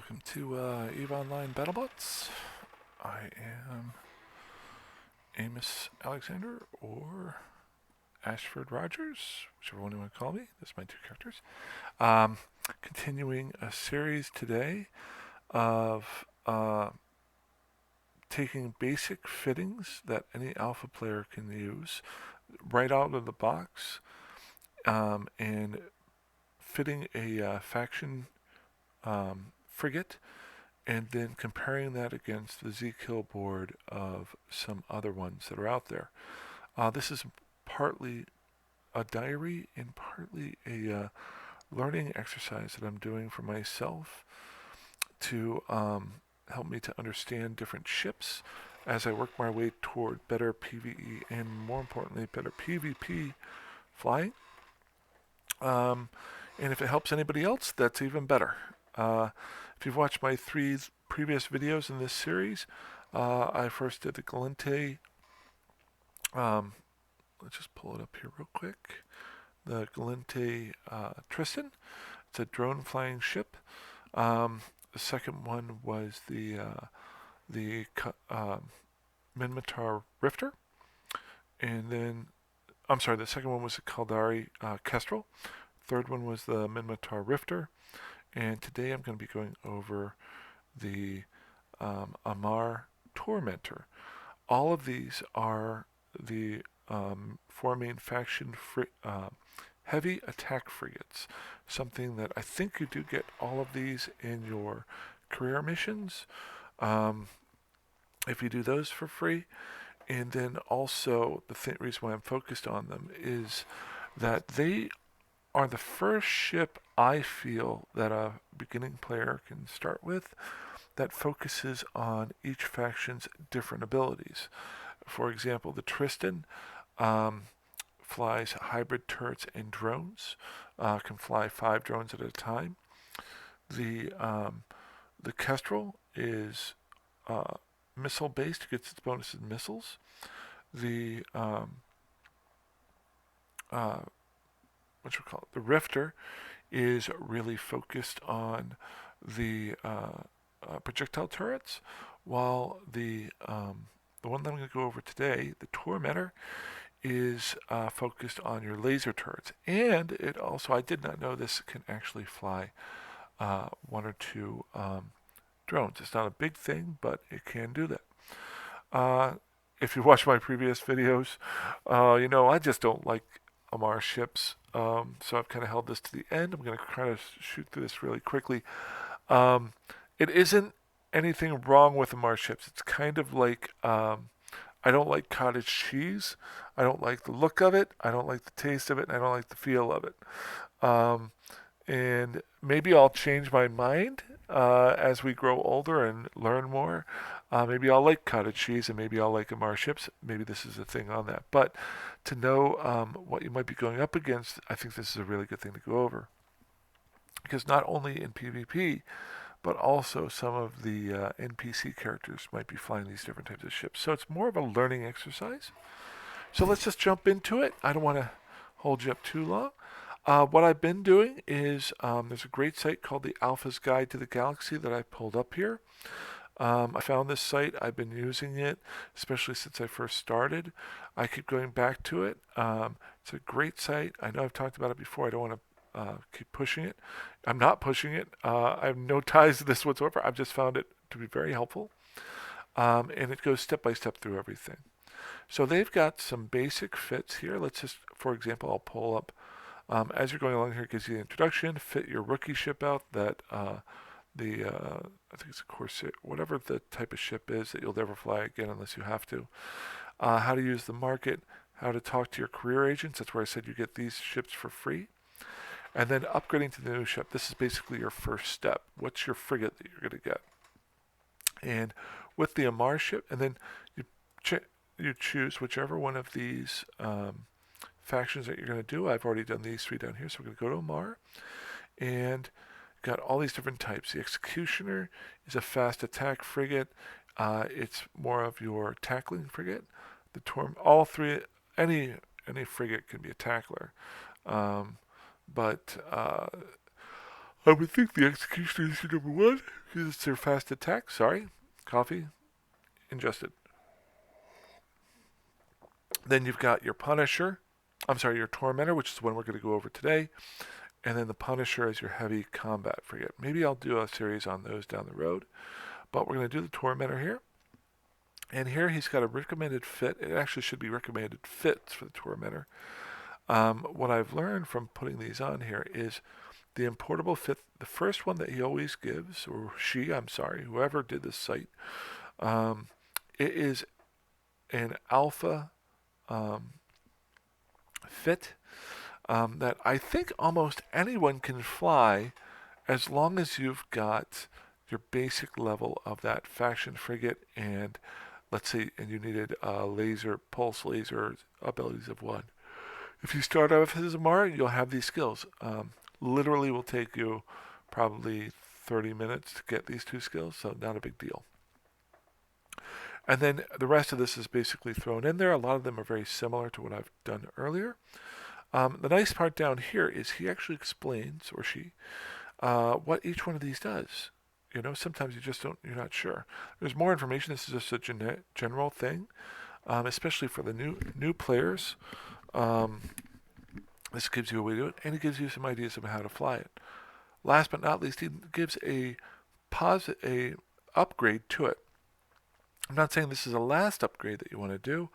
Welcome to EVE Online BattleBots. I am Amos Alexander, or Ashford Rogers, whichever one you want to call me. Those are my two characters. Continuing a series today of taking basic fittings that any alpha player can use right out of the box, and fitting a faction frigate, and then comparing that against the Z-Kill board of some other ones that are out there. This is partly a diary and partly a learning exercise that I'm doing for myself to help me to understand different ships as I work my way toward better PVE and, more importantly, better PvP flying. And if it helps anybody else, that's even better. If you've watched my 3 previous videos in this series, I first did the Galente. Let's just pull it up here real quick. The Galente Tristan. It's a drone flying ship. The second one was the Minmatar Rifter. And then, I'm sorry, the second one was the Caldari Kestrel. Third one was the Minmatar Rifter. And today I'm going to be going over the Amarr Tormentor. All of these are the 4 main faction heavy attack frigates. Something that I think you do get all of these in your career missions, if you do those for free. And then also the reason why I'm focused on them is that they are the first ship I feel that a beginning player can start with that focuses on each faction's different abilities. For example, the Tristan flies hybrid turrets and drones, can fly 5 drones at a time. The Kestrel is missile based, gets its bonuses in missiles. The the Rifter is really focused on the projectile turrets, while the one that I'm going to go over today, the Tormentor, is focused on your laser turrets. And it also, I did not know this, can actually fly 1 or 2 drones. It's not a big thing, but it can do that. If you watch my previous videos, you know I just don't like Amarr ships, so I've kind of held this to the end. I'm going to try to shoot through this really quickly. It isn't anything wrong with Amarr ships. It's kind of like, I don't like cottage cheese. I don't like the look of it. I don't like the taste of it. And I don't like the feel of it. And maybe I'll change my mind as we grow older and learn more. Maybe I'll like cottage cheese, and maybe I'll like Amarr ships. Maybe this is a thing on that. But to know what you might be going up against, I think this is a really good thing to go over. Because not only in PvP, but also some of the NPC characters might be flying these different types of ships. So it's more of a learning exercise. So let's just jump into it. I don't want to hold you up too long. What I've been doing is there's a great site called the Alpha's Guide to the Galaxy that I pulled up here. I found this site. I've been using it, especially since I first started. I keep going back to it. It's a great site. I know I've talked about it before. I don't want to keep pushing it. I'm not pushing it. I have no ties to this whatsoever. I've just found it to be very helpful. And it goes step by step through everything. So they've got some basic fits here. Let's just, for example, I'll pull up. As you're going along here, it gives you the introduction. Fit your rookie ship out that I think it's a Corsair, whatever the type of ship is that you'll never fly again unless you have to. How to use the market, how to talk to your career agents. That's where I said you get these ships for free. And then upgrading to the new ship. This is basically your first step. What's your frigate that you're going to get? And with the Amarr ship, and then you choose whichever one of these factions that you're going to do. I've already done these 3 down here, so we're going to go to Amarr. And got all these different types. The Executioner is a fast attack frigate. It's more of your tackling frigate. The all 3, any frigate can be a tackler. But I would think the Executioner is your number one because it's their fast attack. Sorry, coffee ingested. Then you've got your Punisher. I'm sorry, your Tormentor, which is the one we're going to go over today. And then the Punisher as your heavy combat frigate. Maybe I'll do a series on those down the road. But we're going to do the Tormentor here. And here he's got a recommended fit. It actually should be recommended fits for the Tormentor. What I've learned from putting these on here is the importable fit, the first one that he always gives, or she, I'm sorry, whoever did this site, it is an alpha fit that I think almost anyone can fly as long as you've got your basic level of that faction frigate and let's say and you needed laser pulse laser abilities of 1. If you start off as a Mara, you'll have these skills. Literally will take you probably 30 minutes to get these 2 skills, so not a big deal. And then the rest of this is basically thrown in there. A lot of them are very similar to what I've done earlier. The nice part down here is he actually explains, or she, what each one of these does. You know, sometimes you're not sure. There's more information. This is just a general thing, especially for the new players. This gives you a way to do it, and it gives you some ideas of how to fly it. Last but not least, he gives a upgrade to it. I'm not saying this is the last upgrade that you want to do,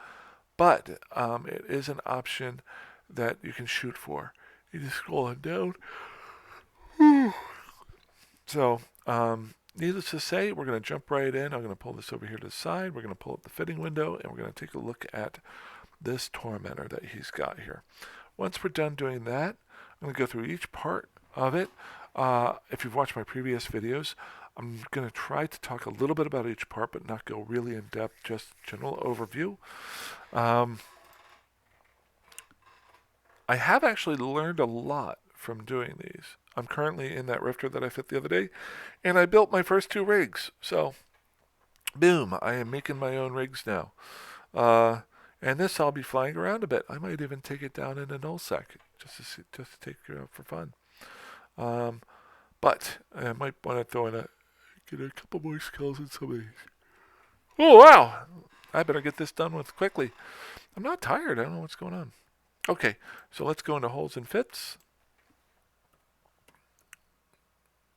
but it is an option that you can shoot for. You just scroll on down. So, needless to say, we're going to jump right in. I'm going to pull this over here to the side. We're going to pull up the fitting window, and we're going to take a look at this Tormentor that he's got here. Once we're done doing that, I'm going to go through each part of it. If you've watched my previous videos, I'm going to try to talk a little bit about each part, but not go really in depth, just general overview. I have actually learned a lot from doing these. I'm currently in that Rifter that I fit the other day, and I built my first 2 rigs. So, boom, I am making my own rigs now. And this I'll be flying around a bit. I might even take it down in a nullsec just to take it out for fun. But I might want to throw in get a couple more skills in some of these. Oh wow! I better get this done with quickly. I'm not tired. I don't know what's going on. Okay, so let's go into holes and fits.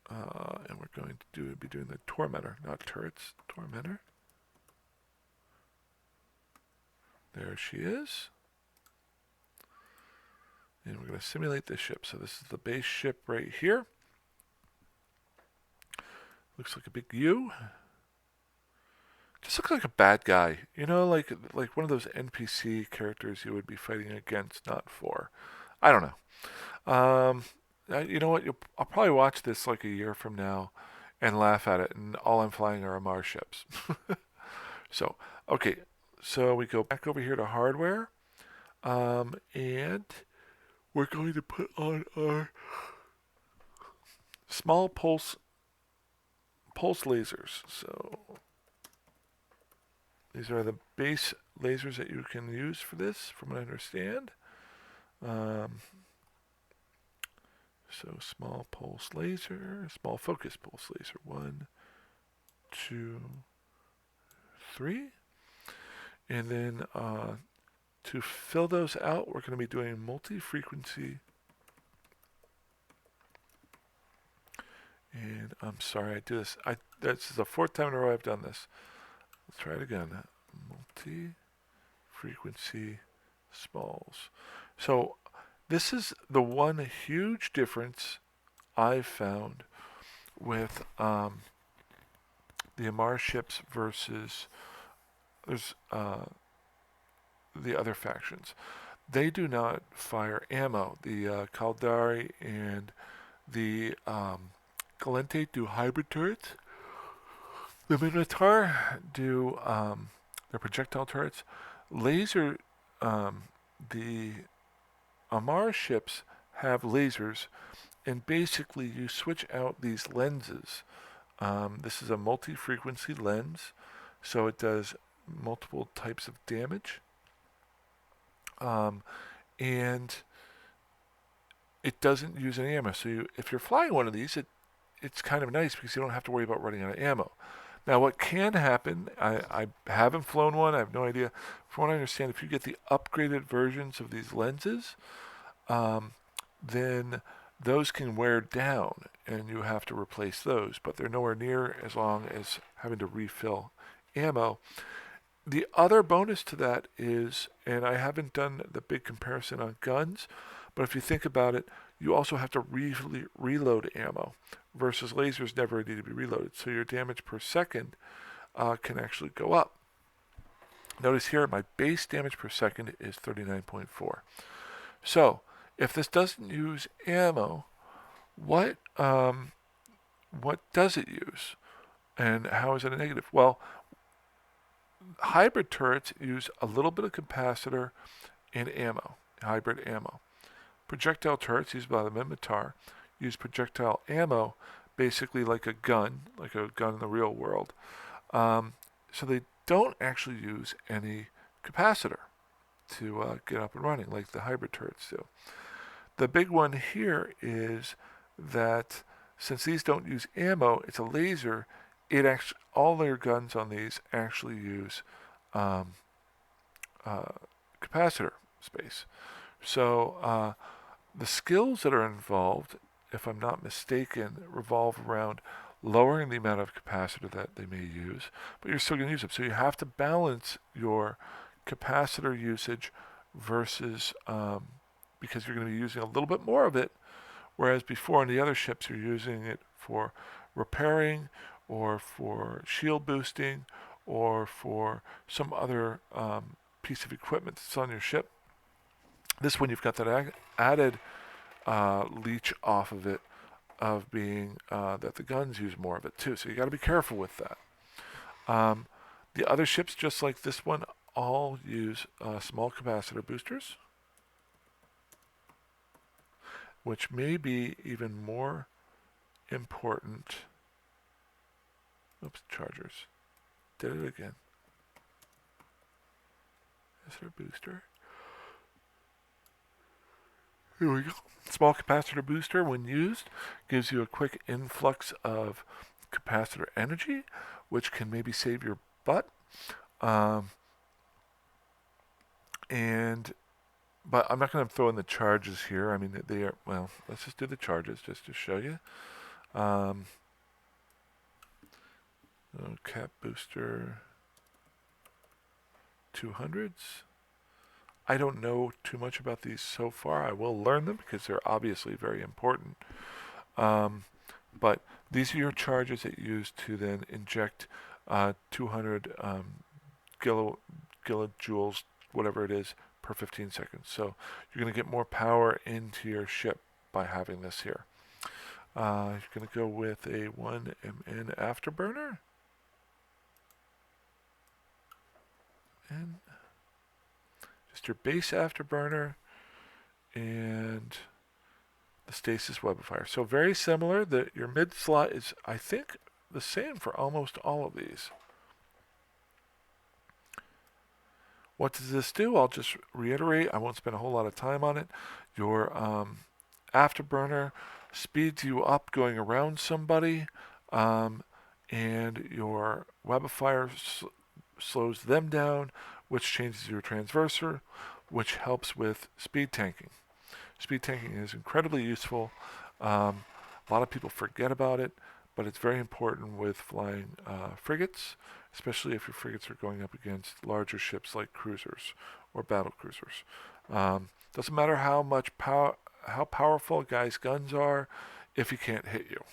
And we're going to be doing the Tormentor, not turrets. Tormentor. There she is. And we're going to simulate this ship. So this is the base ship right here. Looks like a big U. Just looks like a bad guy. You know, like one of those NPC characters you would be fighting against, not for. I don't know. You know what? I'll probably watch this like a year from now and laugh at it, and all I'm flying are Mars ships. So, okay. So we go back over here to hardware, and we're going to put on our small pulse lasers. So these are the base lasers that you can use for this, from what I understand. So small pulse laser, small focus pulse laser. 1, 2, 3. And then to fill those out, we're going to be doing multi-frequency. And I'm sorry, I do this. This is the 4th time in a row I've done this. Let's try it again. Multi-frequency smalls. So this is the one huge difference I've found with the Amar ships versus the other factions. They do not fire ammo. The Caldari and the Galente do hybrid turrets. The Minotaur do their projectile turrets. The Amar ships have lasers, and basically you switch out these lenses. This is a multi-frequency lens, so it does multiple types of damage. And it doesn't use any ammo. So if you're flying one of these, it's kind of nice because you don't have to worry about running out of ammo. Now, what can happen, I haven't flown one, I have no idea. From what I understand, if you get the upgraded versions of these lenses, um, then those can wear down and you have to replace those, but they're nowhere near as long as having to refill ammo. The other bonus to that is, and I haven't done the big comparison on guns, but if you think about it, you also have to reload ammo versus lasers never need to be reloaded. So your damage per second can actually go up. Notice here my base damage per second is 39.4. So if this doesn't use ammo, what does it use? And how is it a negative? Well, hybrid turrets use a little bit of capacitor and ammo, hybrid ammo. Projectile turrets used by the Mimitar use projectile ammo basically like a gun in the real world. So they don't actually use any capacitor to get up and running like the hybrid turrets do. The big one here is that since these don't use ammo, it's a laser. All their guns on these actually use capacitor space. So the skills that are involved, if I'm not mistaken, revolve around lowering the amount of capacitor that they may use, but you're still going to use them. So you have to balance your capacitor usage versus because you're going to be using a little bit more of it, whereas before on the other ships you're using it for repairing or for shield boosting or for some other piece of equipment that's on your ship. This one you've got that added leech off of it of being that the guns use more of it too. So you got to be careful with that. The other ships, just like this one, all use small capacitor boosters, which may be even more important. Oops, chargers. Did it again. Is there a booster? Here we go. Small capacitor booster, when used, gives you a quick influx of capacitor energy, which can maybe save your butt. But I'm not going to throw in the charges here. I mean, they are, well, let's just do the charges just to show you. Cap booster 200s. I don't know too much about these so far. I will learn them because they're obviously very important. But these are your charges that you use to then inject 200 kilojoules, whatever it is, per 15 seconds. So you're going to get more power into your ship by having this here. You're going to go with a 1 MN afterburner. And just your base afterburner and the stasis webifier. So very similar. Your mid slot is, I think, the same for almost all of these. What does this do? I'll just reiterate. I won't spend a whole lot of time on it. Your afterburner speeds you up going around somebody, and your webifier slows them down, which changes your transverser, which helps with speed tanking. Speed tanking is incredibly useful. A lot of people forget about it, but it's very important with flying frigates, especially if your frigates are going up against larger ships like cruisers or battle cruisers. Doesn't matter how powerful a guy's guns are if he can't hit you.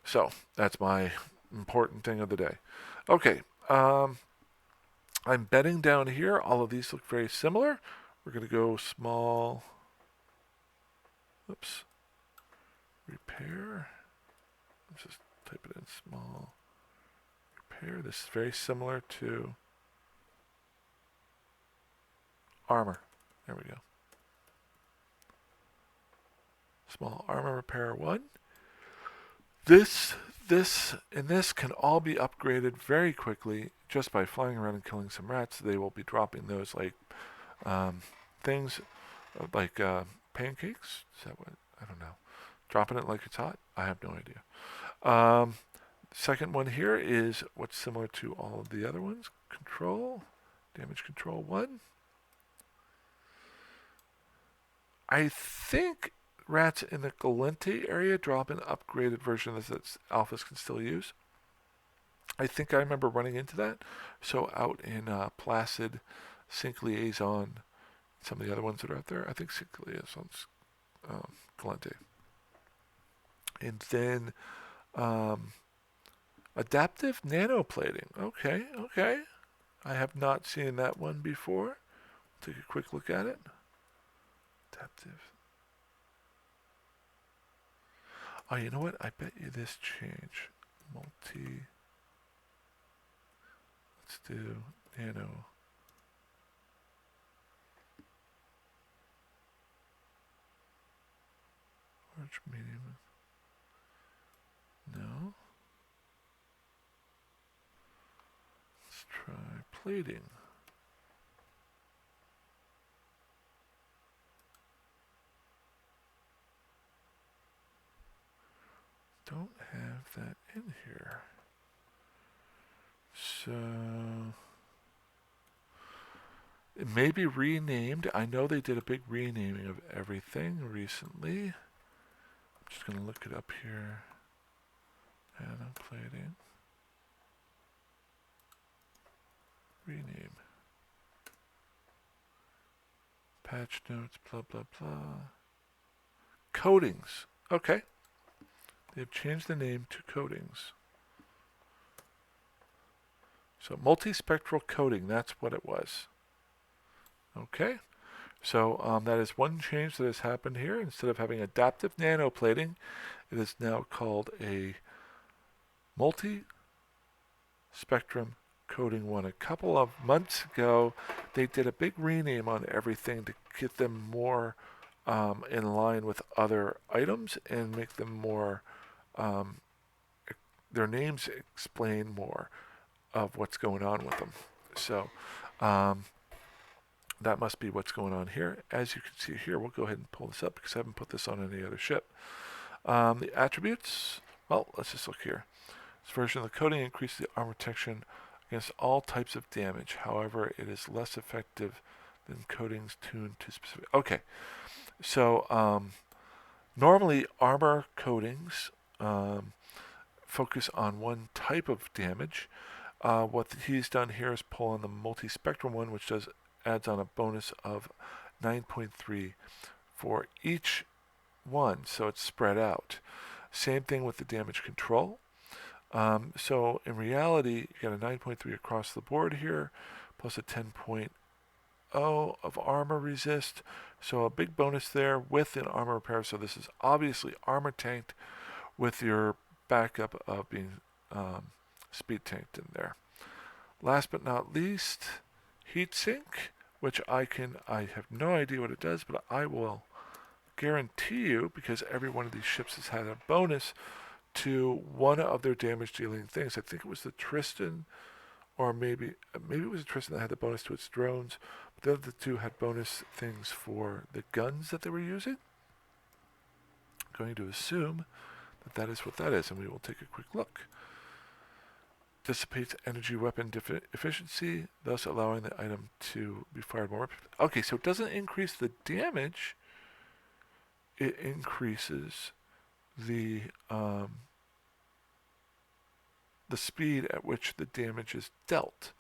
So that's my important thing of the day. Okay. I'm betting down here. All of these look very similar. We're going to go small. Oops. Repair. Let's just type it in small. Repair. This is very similar to armor. There we go. Small armor repair 1. This can all be upgraded very quickly just by flying around and killing some rats. They will be dropping those like things like pancakes. Is that what? I don't know. Dropping it like it's hot? I have no idea. Second one here is what's similar to all of the other ones. Control. Damage control 1. I think rats in the Galente area drop an upgraded version that alphas can still use. I think I remember running into that. So out in Placid, Sync Liaison, some of the other ones that are out there, I think Sync Liaison's Galente. And then adaptive nanoplating. Okay. I have not seen that one before. Take a quick look at it. Adaptive. Oh, you know what? I bet you this change. Multi. Let's do nano. Large, medium. No. Let's try plating. Don't have that in here. So it may be renamed. I know they did a big renaming of everything recently. I'm just going to look it up here. Nanoplating. Rename. Patch notes, blah, blah, blah. Coatings. Okay. They've changed the name to coatings. So multispectral coating, that's what it was. Okay. So that is one change that has happened here. Instead of having adaptive nanoplating, it is now called a multi-spectrum coating 1. A couple of months ago, they did a big rename on everything to get them more in line with other items and make them more, their names explain more of what's going on with them. So that must be what's going on here. As you can see here, we'll go ahead and pull this up because I haven't put this on any other ship. The attributes, well, let's just look here. This version of the coating increases the armor protection against all types of damage. However, it is less effective than coatings tuned to specific. Okay, so normally armor coatings focus on one type of damage. What he's done here is pull on the multi-spectrum one, which adds on a bonus of 9.3 for each one, so it's spread out. Same thing with the damage control. So in reality, you got a 9.3 across the board here, plus a 10.0 of armor resist. So a big bonus there with an armor repair. So this is obviously armor tanked with your backup of being speed tanked in there. Last but not least, heatsink, which I have no idea what it does, but I will guarantee you, because every one of these ships has had a bonus to one of their damage dealing things. I think it was the Tristan, or maybe it was the Tristan that had the bonus to its drones, but the other two had bonus things for the guns that they were using. I'm going to assume that that is what that is, and we will take a quick look. Dissipates energy weapon efficiency, thus allowing the item to be fired more. Okay, so it doesn't increase the damage, it increases the speed at which the damage is dealt.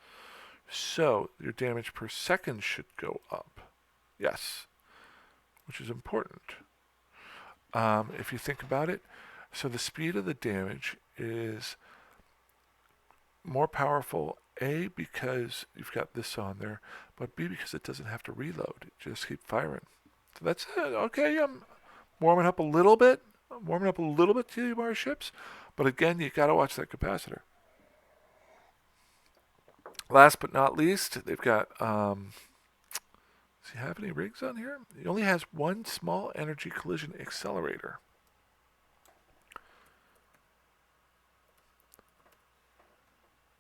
So your damage per second should go up. Yes, which is important. If you think about it, so the speed of the damage is more powerful, A, because you've got this on there, but B, because it doesn't have to reload. It just keep firing. So that's it. Okay, I'm warming up a little bit to our ships, but again, you got to watch that capacitor. Last but not least, they've got, does he have any rigs on here? He only has one small energy collision accelerator.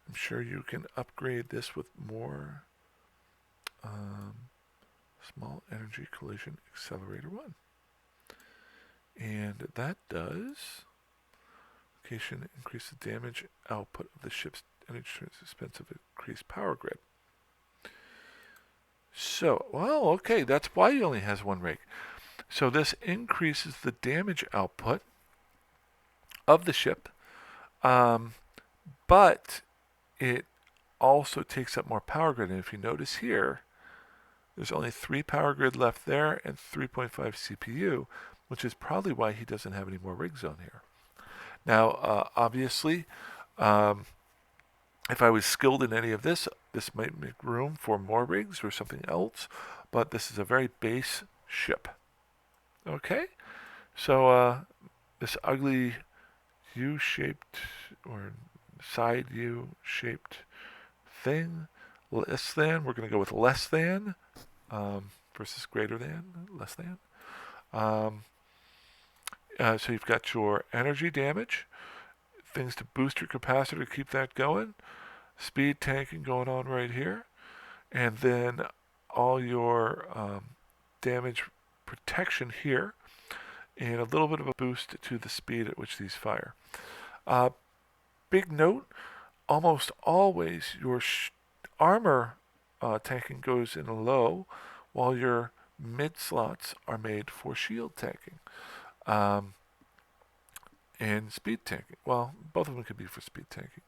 I'm sure you can upgrade this with more small energy collision accelerator 1. And that does location increase the damage output of the ship's energy expense of increased power grid. So, well, okay, that's why he only has one rig. So this increases the damage output of the ship, but it also takes up more power grid. And if you notice here, there's only 3 power grid left there and 3.5 CPU, which is probably why he doesn't have any more rigs on here. Now, obviously, if I was skilled in any of this, this might make room for more rigs or something else, but this is a very base ship. Okay? So, this ugly U-shaped or side U-shaped thing, less than, we're going to go with less than versus greater than, less than. So you've got your energy damage, things to boost your capacitor to keep that going, speed tanking going on right here, and then all your damage protection here, and a little bit of a boost to the speed at which these fire. Big note, almost always your armor tanking goes in low, while your mid slots are made for shield tanking and speed tanking. Well, both of them could be for speed tanking.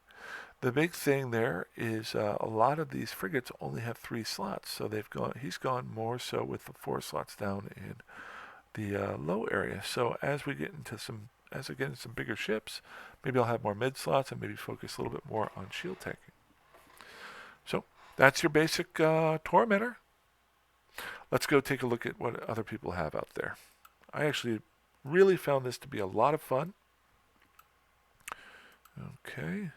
The big thing there is a lot of these frigates only have 3 slots, so he's gone more so with the 4 slots down in the low area. So as I get into some bigger ships, maybe I'll have more mid slots and maybe focus a little bit more on shield tanking. So that's your basic tormentor. Let's go take a look at what other people have out there. I actually really found this to be a lot of fun. Okay.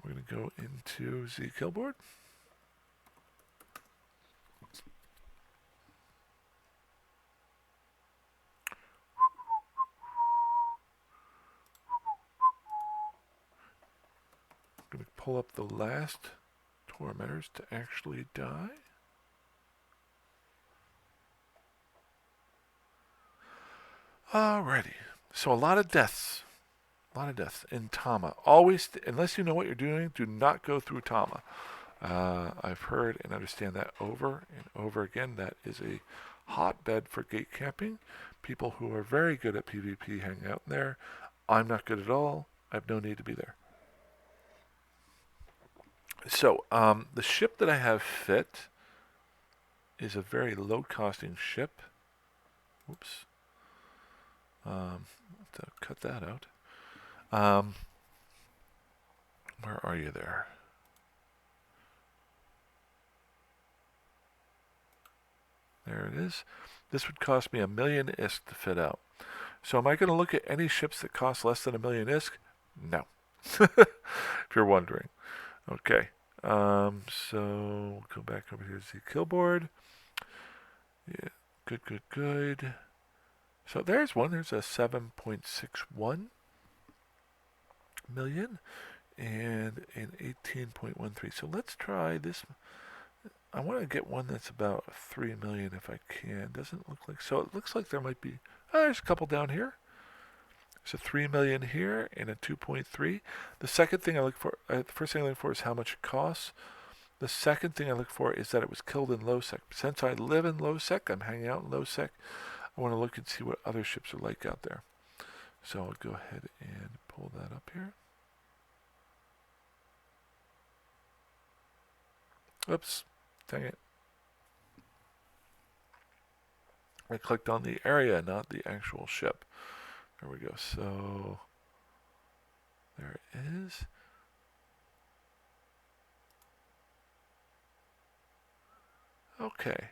We're going to go into Z Killboard. I'm going to pull up the last tormentors to actually die. Alrighty. So a lot of deaths. A lot of deaths in Tama. Always, unless you know what you're doing, do not go through Tama. I've heard and understand that over and over again. That is a hotbed for gate camping. People who are very good at PvP hang out there. I'm not good at all. I have no need to be there. So, the ship that I have fit is a very low-costing ship. Whoops. To cut that out. Where are you there? There it is. This would cost me 1 million ISK to fit out. So am I going to look at any ships that cost less than 1 million ISK? No. If you're wondering. Okay. So go back over here to the killboard. Yeah. Good. So there's one. There's a 7.61 million and an 18.13. So let's try this. I want to get one that's about 3 million if I can. Doesn't look like so. It looks like there might be. Oh, there's a couple down here. There's a 3 million here and a 2.3. The second thing I look for, the first thing I look for is how much it costs. The second thing I look for is that it was killed in low sec. Since I live in low sec, I'm hanging out in low sec. I want to look and see what other ships are like out there. So I'll go ahead and pull that up here. Oops, dang it. I clicked on the area, not the actual ship. There we go. So there it is. Okay.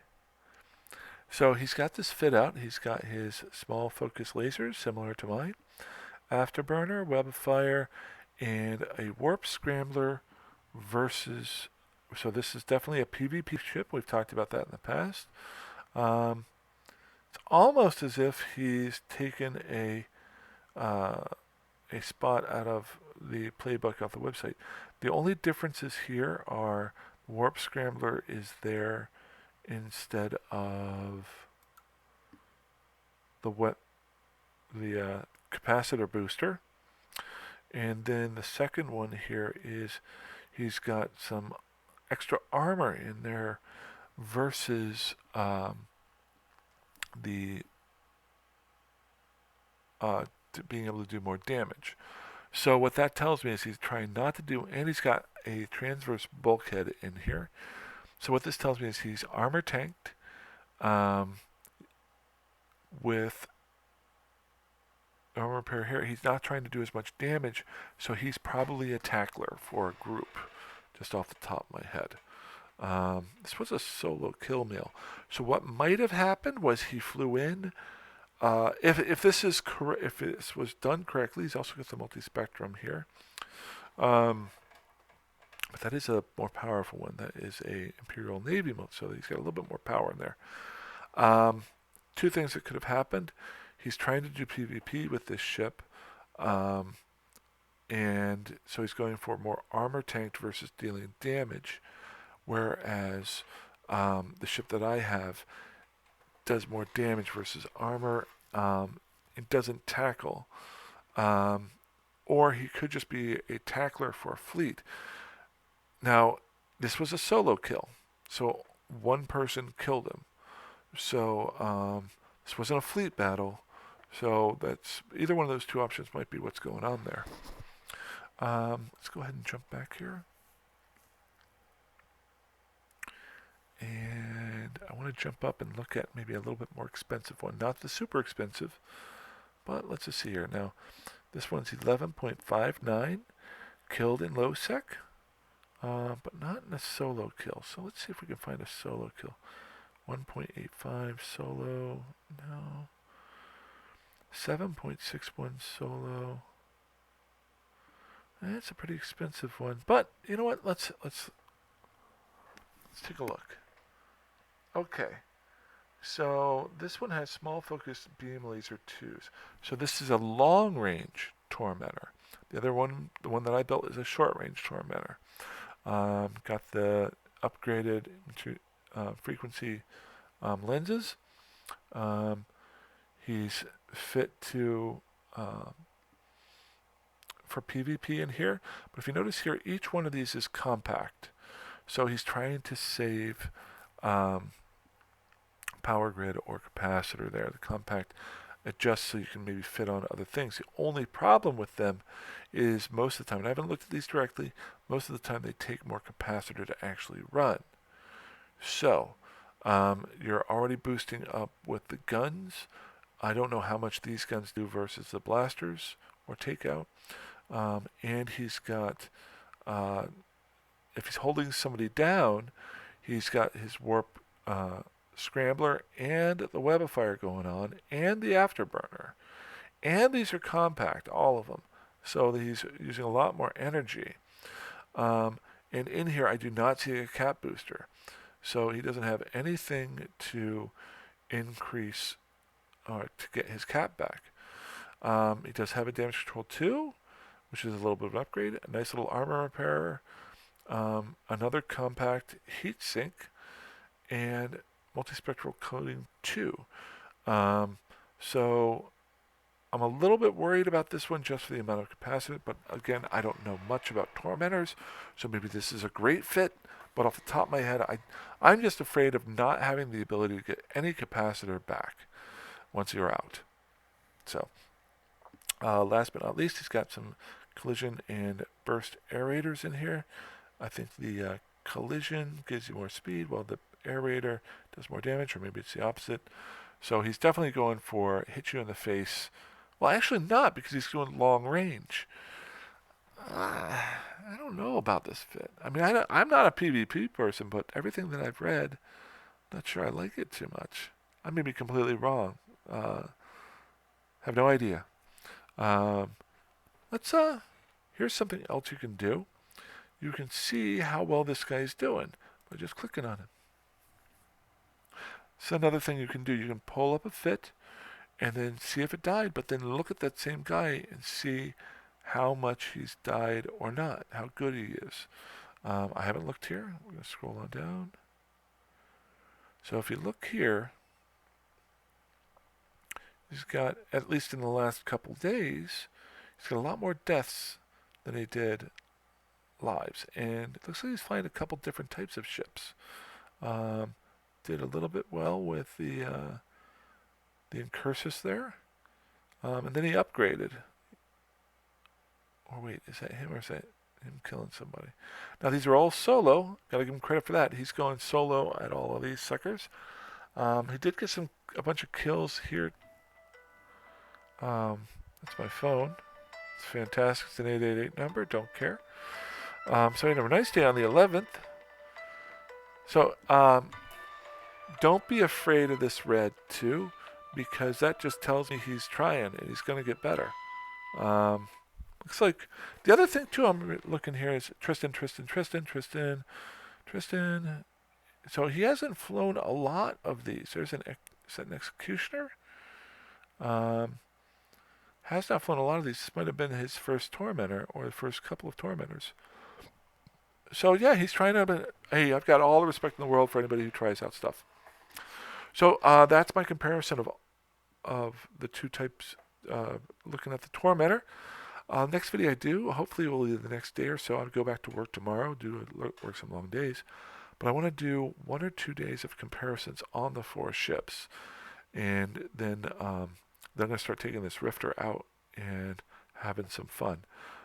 So he's got this fit out. He's got his small focus lasers, similar to mine, afterburner, web of fire, and a warp scrambler versus. So this is definitely a PvP ship. We've talked about that in the past. It's almost as if he's taken a spot out of the playbook off the website. The only differences here are warp scrambler is there instead of the capacitor booster. And then the second one here is he's got some extra armor in there versus the being able to do more damage. So what that tells me is he's trying not to do, and he's got a transverse bulkhead in here. So what this tells me is he's armor tanked with armor repair here. He's not trying to do as much damage, so he's probably a tackler for a group, just off the top of my head. This was a solo kill meal. So what might have happened was he flew in. If this is if this was done correctly, he's also got the multi-spectrum here. But that is a more powerful one. That is a Imperial Navy mode, so he's got a little bit more power in there. Two things that could have happened. He's trying to do PvP with this ship, and so he's going for more armor tanked versus dealing damage, whereas the ship that I have does more damage versus armor. It doesn't tackle, or he could just be a tackler for a fleet. Now, this was a solo kill, so one person killed him. So this wasn't a fleet battle. So that's either one of those two options might be what's going on there. Let's go ahead and jump back here. And I want to jump up and look at maybe a little bit more expensive one. Not the super expensive, but let's just see here. Now, this one's 11.59, killed in low sec, but not in a solo kill. So let's see if we can find a solo kill. 1.85 solo, no. 7.61 solo. That's a pretty expensive one, but you know what? Let's take a look. Okay, so this one has small focus beam laser 2s. So this is a long range tormentor. The other one, the one that I built, is a short range tormentor. Got the upgraded frequency lenses. He's fit to for PvP in here. But if you notice here, each one of these is compact. So he's trying to save power grid or capacitor there. The compact adjusts so you can maybe fit on other things. The only problem with them is most of the time, and I haven't looked at these directly, most of the time they take more capacitor to actually run. So you're already boosting up with the guns. I don't know how much these guns do versus the blasters or takeout. And he's got, if he's holding somebody down, he's got his warp scrambler and the web of fire going on and the afterburner. And these are compact, all of them. So he's using a lot more energy. And in here, I do not see a cap booster. So he doesn't have anything to increase or to get his cap back. He does have a damage control 2, which is a little bit of an upgrade. A nice little armor repairer. Another compact heat sink. And multispectral coating 2. So I'm a little bit worried about this one just for the amount of capacity, but again, I don't know much about tormentors, so maybe this is a great fit, but off the top of my head, I'm just afraid of not having the ability to get any capacitor back once you're out. So last but not least, he's got some collision and burst aerators in here. I think the collision gives you more speed, while the aerator does more damage, or maybe it's the opposite. So he's definitely going for hit you in the face. Well, actually not, because he's going long range. I don't know about this fit. I mean, I'm not a PvP person, but everything that I've read, I'm not sure I like it too much. I may be completely wrong. Have no idea. Let's here's something else you can do. You can see how well this guy's doing by just clicking on it. So another thing you can do, you can pull up a fit and then see if it died, but then look at that same guy and see how much he's died or not, how good he is. I haven't looked here. We're going to scroll on down. So if you look here, He's got, at least in the last couple days, he's got a lot more deaths than he did lives. And it looks like he's flying a couple different types of ships. Um, did a little bit well with the Incursus there. And then he upgraded. Or wait, is that him or is that him killing somebody? Now these are all solo. Gotta give him credit for that. He's going solo at all of these suckers. He did get a bunch of kills here. That's my phone. It's fantastic. It's an 888 number. Don't care. So he had a nice day on the 11th. So don't be afraid of this red too, because that just tells me he's trying and he's going to get better. Looks like the other thing too I'm looking here is Tristan. So he hasn't flown a lot of these. Is that an executioner? Has not flown a lot of these. This might have been his first tormentor or the first couple of tormentors. So yeah, he's trying to. Hey, I've got all the respect in the world for anybody who tries out stuff. So that's my comparison of the two types. Looking at the tormentor. Next video I do, hopefully it will be the next day or so. I'll go back to work tomorrow, work some long days. But I want to do 1 or 2 days of comparisons on the 4 ships. And then I'm going to start taking this Rifter out and having some fun.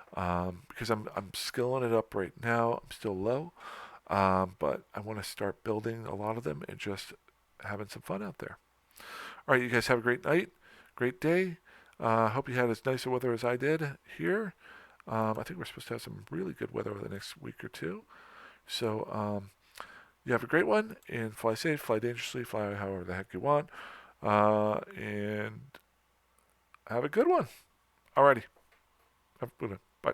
Because I'm skilling it up right now. I'm still low. But I want to start building a lot of them and just having some fun out there. All right, you guys have a great night, great day. Hope you had as nice a weather as I did here. I think we're supposed to have some really good weather over the next week or two. So you have a great one, and fly safe, fly dangerously, fly however the heck you want. And have a good one. Alrighty. Have a good one. Bye.